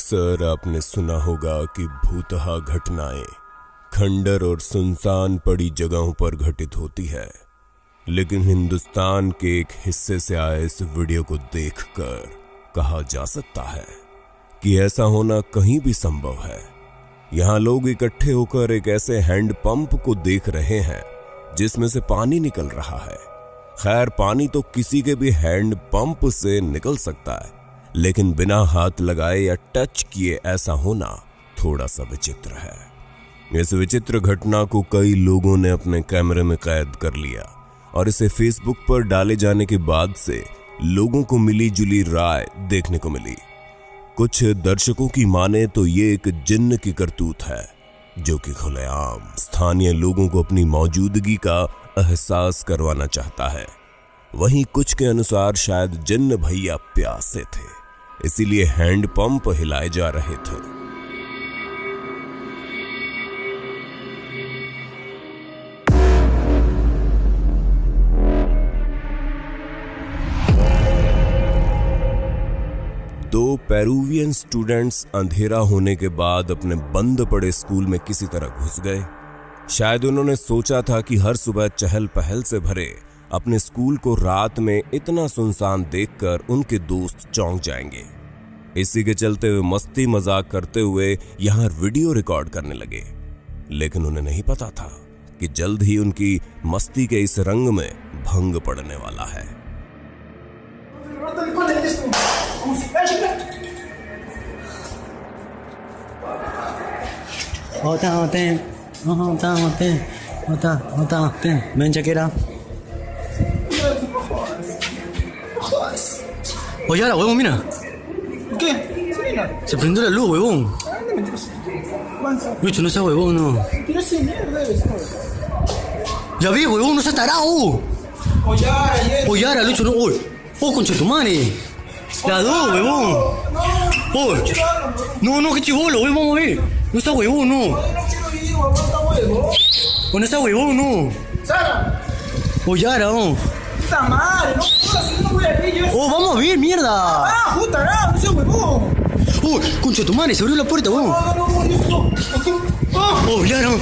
अक्सर आपने सुना होगा कि भूतहा घटनाएं खंडर और सुनसान पड़ी जगहों पर घटित होती है, लेकिन हिंदुस्तान के एक हिस्से से आए इस वीडियो को देखकर कहा जा सकता है कि ऐसा होना कहीं भी संभव है। यहाँ लोग इकट्ठे होकर एक ऐसे हैंडपंप को देख रहे हैं जिसमें से पानी निकल रहा है। खैर, पानी तो किसी के भी हैंडपंप से निकल सकता है, लेकिन बिना हाथ लगाए या टच किए ऐसा होना थोड़ा सा विचित्र है। इस विचित्र घटना को कई लोगों ने अपने कैमरे में कैद कर लिया और इसे फेसबुक पर डाले जाने के बाद से लोगों को मिली जुली राय देखने को मिली। कुछ दर्शकों की माने तो ये एक जिन्न की करतूत है जो कि खुलेआम स्थानीय लोगों को अपनी मौजूदगी का एहसास करवाना चाहता है। वहीं कुछ के अनुसार शायद जिन्न भैया प्यासे थे, इसीलिए हैंडपंप हिलाए जा रहे थे। दो पेरुवियन स्टूडेंट्स अंधेरा होने के बाद अपने बंद पड़े स्कूल में किसी तरह घुस गए। शायद उन्होंने सोचा था कि हर सुबह चहल पहल से भरे अपने स्कूल को रात में इतना सुनसान देखकर उनके दोस्त चौंक जाएंगे। इसी के चलते वे मस्ती मजाक करते हुए यहां वीडियो रिकॉर्ड करने लगे, लेकिन उन्हें नहीं पता था कि जल्द ही उनकी मस्ती के इस रंग में भंग पड़ने वाला है। Ven, chequera. Oye, ahora, huevón, mira. ¿Qué? Se prendió la luz, huevón. Lucho, no seas huevón, no. Pero ese mierda debe ser. Ya vi, huevón, no seas tarado. Oye, ahora, Lucho, no. Oh, concha tu madre. La dos, huevón. Oh. No, qué chivolo, huevón, vamos a ver. No seas huevón, no. Oh, no seas huevón, no. ¡Sara! Oye, ahora, no. ¡Puta madre! No voy a ir yo. Oh, vamos a ver, mierda. ¡Ah, puta, no seas huevón! Oh, concha tu madre, se abrió la puerta, huevón. No. Oh, ya no.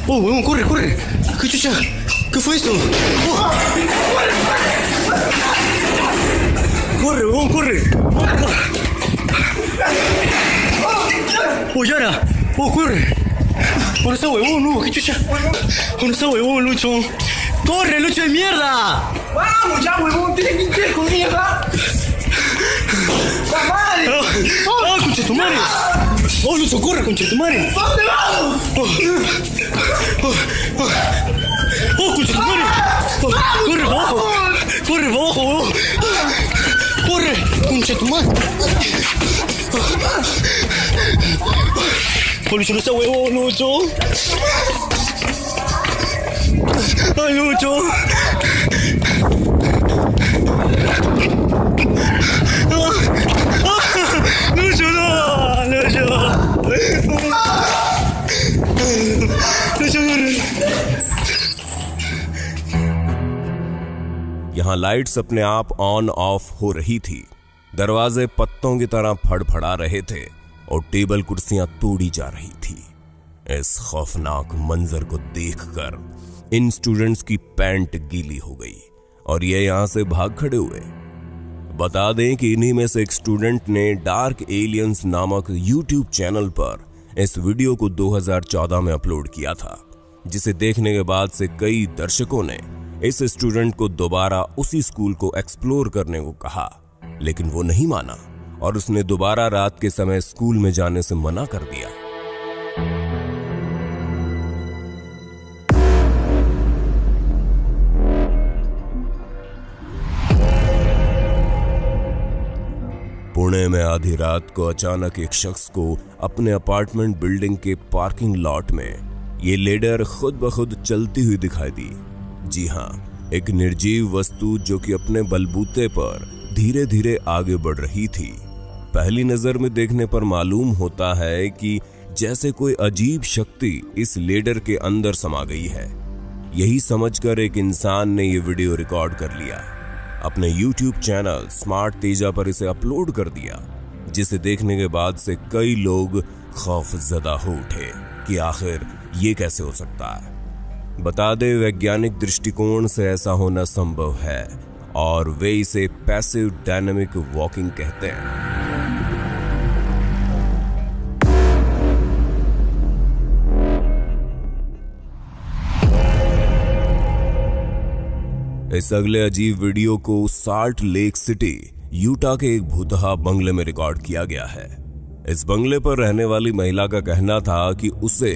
Oh, huevón, corre. ¿Qué chucha? ¿Qué fue eso? Oh. Corre, huevón, corre. Oh, Yara. Oh, corre. Oh, no está huevón, no. ¿Qué chucha? Oh, no está huevón, Lucho. ¡Corre, Lucho de mierda! ¡Vamos ya, huevón! ¡Tienes que ir con mierda! ¡La madre! ¡Oh, concha tu madre! ¡Oh, Lucho, corre, concha tu madre! ¿Dónde vamos? ¡Oh, concha tu madre! ¡Corre para abajo! ¡Corre para abajo, huevón! ¡Corre, concha tu madre! ¡Oh, Lucho, no está huevón, Lucho! ¡Ay, Lucho! ¡Lucho, no! ¡Lucho! यहाँ lights अपने आप on off हो रही थी, दरवाजे पत्तों की तरह फड़फड़ा रहे थे और टेबल कुर्सियां तोड़ी जा रही थी। इस खौफनाक मंजर को देखकर इन स्टूडेंट्स की पैंट गीली हो गई और ये यहां से भाग खड़े हुए। बता दें कि इन्हीं में से एक स्टूडेंट ने डार्क एलियंस नामक YouTube चैनल पर इस वीडियो को 2014 में अपलोड किया था, जिसे देखने के बाद से कई दर्शकों ने इस स्टूडेंट को दोबारा उसी स्कूल को एक्सप्लोर करने को कहा, लेकिन वो नहीं माना और उसने दोबारा रात के समय स्कूल में जाने से मना कर दिया। पुणे में आधी रात को अचानक एक शख्स को अपने अपार्टमेंट बिल्डिंग के पार्किंग लॉट में ये लेडर खुद ब खुद चलती हुई दिखाई दी। जी हाँ, एक निर्जीव वस्तु जो कि अपने बलबूते पर धीरे धीरे आगे बढ़ रही थी। पहली नजर में देखने पर मालूम होता है कि जैसे कोई अजीब शक्ति इस लेडर के अंदर समा गई है। यही समझकर एक इंसान ने यह वीडियो रिकॉर्ड कर लिया, अपने YouTube चैनल स्मार्ट तेजा पर इसे अपलोड कर दिया। जिसे देखने के बाद से कई लोग खौफजदा हो उठे कि आखिर ये कैसे हो सकता है। बता दे, वैज्ञानिक दृष्टिकोण से ऐसा होना संभव है और वे इसे पैसिव डायनामिक वॉकिंग कहते हैं। इस अगले अजीब वीडियो को साल्ट लेक सिटी, यूटा के एक भूतहा बंगले में रिकॉर्ड किया गया है। इस बंगले पर रहने वाली महिला का कहना था कि उसे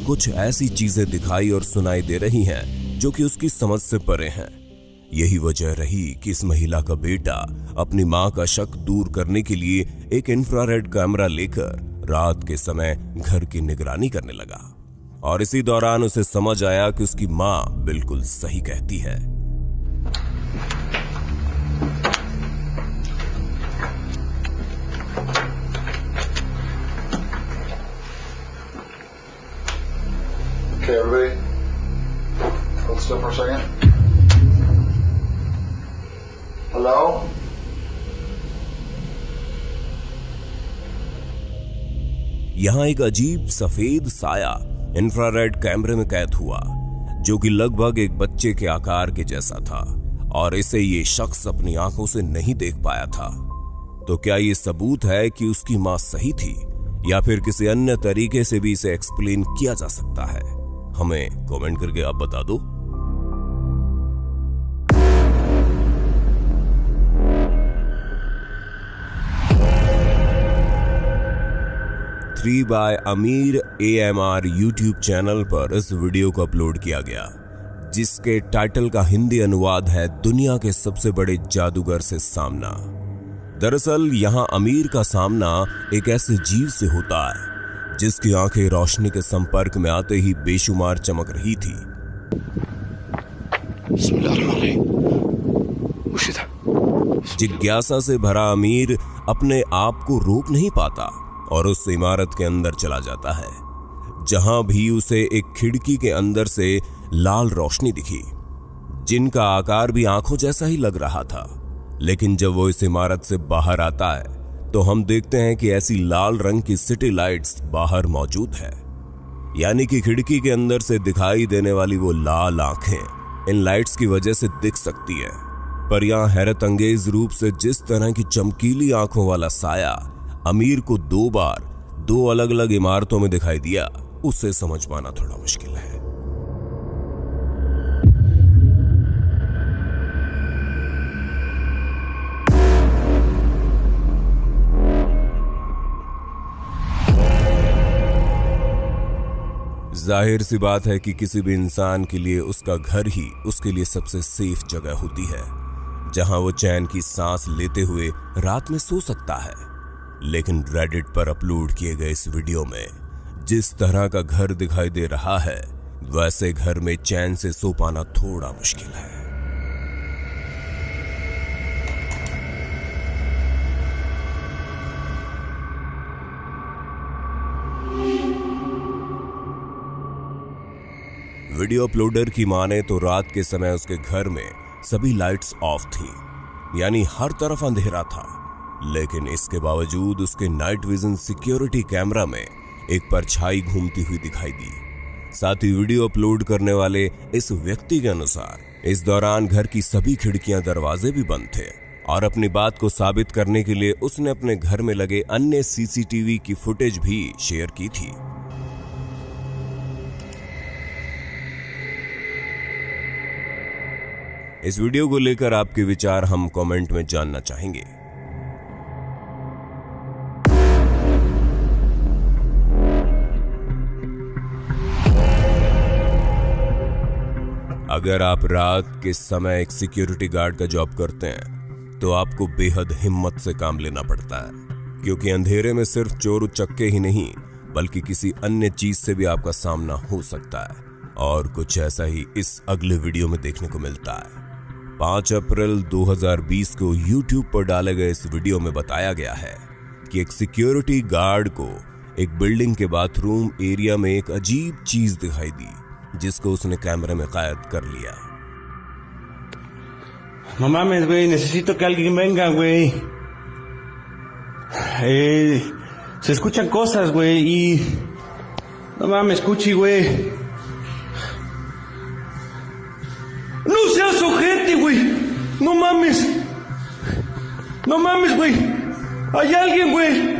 कुछ ऐसी चीजें दिखाई और सुनाई दे रही हैं जो कि उसकी समझ से परे हैं। यही वजह रही कि इस महिला का बेटा अपनी मां का शक दूर करने के लिए एक इंफ्रारेड कैमरा लेकर रात के समय घर की निगरानी करने लगा और इसी दौरान उसे समझ आया कि उसकी मां बिल्कुल सही कहती है। Okay, everybody, hold still for a second. Hello? यहां एक अजीब सफेद साया इंफ्रारेड कैमरे में कैद हुआ जो कि लगभग एक बच्चे के आकार के जैसा था और इसे ये शख्स अपनी आंखों से नहीं देख पाया था। तो क्या ये सबूत है कि उसकी मां सही थी या फिर किसी अन्य तरीके से भी इसे एक्सप्लेन किया जा सकता है? हमें कमेंट करके आप बता दो। 3 by अमीर AMR यूट्यूब चैनल पर इस वीडियो को अपलोड किया गया, जिसके टाइटल का हिंदी अनुवाद है दुनिया के सबसे बड़े जादूगर से सामना। दरअसल यहां अमीर का सामना एक ऐसे जीव से होता है जिसकी आंखें रोशनी के संपर्क में आते ही बेशुमार चमक रही थी। जिज्ञासा से भरा अमीर अपने आप को रोक नहीं पाता और उस इमारत के अंदर चला जाता है, जहां भी उसे एक खिड़की के अंदर से लाल रोशनी दिखी, जिनका आकार भी आंखों जैसा ही लग रहा था। लेकिन जब वो इस इमारत से बाहर आता है तो हम देखते हैं कि ऐसी लाल रंग की सिटी लाइट्स बाहर मौजूद है, यानी कि खिड़की के अंदर से दिखाई देने वाली वो लाल आंखें इन लाइट्स की वजह से दिख सकती है। पर यहां हैरत अंगेज रूप से जिस तरह की चमकीली आंखों वाला साया अमीर को 2 बार 2 अलग अलग इमारतों में दिखाई दिया, उसे समझ पाना थोड़ा मुश्किल है। जाहिर सी बात है कि किसी भी इंसान के लिए उसका घर ही उसके लिए सबसे सेफ जगह होती है, जहां वो चैन की सांस लेते हुए रात में सो सकता है। लेकिन रेडिट पर अपलोड किए गए इस वीडियो में जिस तरह का घर दिखाई दे रहा है, वैसे घर में चैन से सो पाना थोड़ा मुश्किल है। वीडियो अपलोडर की माने तो रात के समय उसके घर में सभी लाइट्स ऑफ थी, यानी हर तरफ अंधेरा था। लेकिन इसके बावजूद उसके नाइट विजन सिक्योरिटी कैमरा में एक परछाई घूमती हुई दिखाई दी। साथ ही वीडियो अपलोड करने वाले इस व्यक्ति के अनुसार इस दौरान घर की सभी खिड़कियां दरवाजे भी बंद थे और अपनी बात को साबित करने के लिए उसने अपने घर में लगे अन्य CCTV की फुटेज भी शेयर की थी। इस वीडियो को लेकर आपके विचार हम कमेंट में जानना चाहेंगे। अगर आप रात के समय एक सिक्योरिटी गार्ड का जॉब करते हैं तो आपको बेहद हिम्मत से काम लेना पड़ता है, क्योंकि अंधेरे में सिर्फ चोर उचक्के ही नहीं बल्कि किसी अन्य चीज से भी आपका सामना हो सकता है। और कुछ ऐसा ही इस अगले वीडियो में देखने को मिलता है। 5 अप्रैल 2020 को YouTube पर डाले गए इस वीडियो में बताया गया है कि एक सिक्योरिटी गार्ड को एक बिल्डिंग के बाथरूम एरिया में एक अजीब चीज दिखाई दी, जिसको उसने कैमरे में कैद कर लिया। No mames, güey, necesito que alguien venga, güey. Se escuchan cosas, güey, y... No mames, Cuchi, güey. ¡No seas ojete, güey! ¡No mames! ¡No mames, güey! ¡Hay alguien, güey!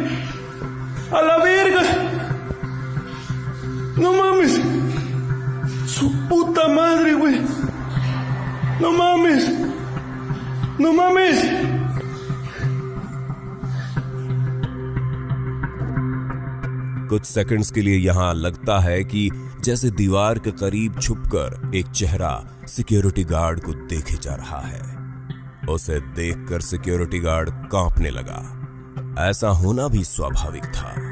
¡A la verga! ¡No mames! ¡Su puta madre, güey! ¡No mames! ¡No mames! कुछ seconds के लिए यहां लगता है कि जैसे दीवार के करीब छुपकर एक चेहरा सिक्योरिटी गार्ड को देखे जा रहा है। उसे देखकर सिक्योरिटी गार्ड कांपने लगा। ऐसा होना भी स्वाभाविक था।